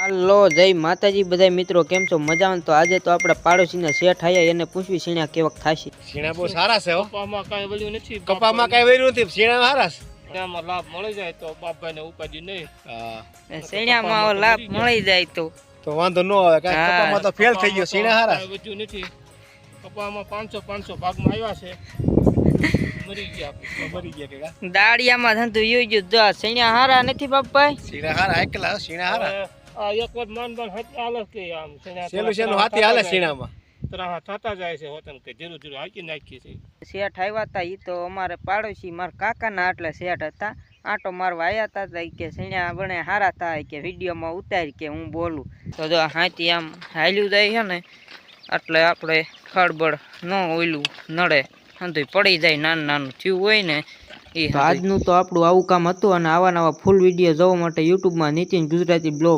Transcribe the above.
હાલો જય માતાજી બધા મિત્રો કેમ છો મજામાં। તો આજે તો આપણા પાડોશીના શેઠ આયા એને પૂછવી સીણા કેવક થાશી। સીણા બહુ સારા છે હો। કપામાં કાંઈ વળ્યું નથી। કપામાં કાંઈ વળ્યું નથી, સીણા સારા છે। એમાં લાભ મળી જાય તો બાપભાઈને ઉપાધિ નહીં। હા સીણામાં લાભ મળી જાય તો વાંધો ન આવે, કાંઈ કપામાં તો ફેલ થઈ ગયો, સીણા સારા કાંઈ વધ્યું નથી। કપામાં 500 ભાગમાં આવ્યા છે, મરી ગયા કે દાળિયામાં ધંધુ યુ જો સીણા હારા નથી બાપભાઈ। સીણા સારા એકલા, સીણા સારા। આ એક વાર માન હાલે કે આમ સેલું હાથી હાલે સીણામાં તરાહ થતા જાય છે હોતન કે જીરું જીરું હાકી નાખી છે। શેઠ આવ્યા હતા ઈ તો અમારે પાડોશી મારા કાકાના એટલે શેઠ હતા। આટો મારવા આવ્યા હતા કે સીણા બને હારા થાય કે વિડીયોમાં ઉતારી કે હું બોલું તો જો હાથી આમ હાલ્યું જાય છે ને એટલે આપણે ખડબડ ન ઓયલું નડે હંધુય પડી જાય નાનું નાનું થયું હોય ને એ આજનું તો આપણું આવું કામ હતું। અને આવા નવા ફૂલ વિડીયો જોવા માટે યુટ્યુબમાં નીતિન ગુજરાતી બ્લોગ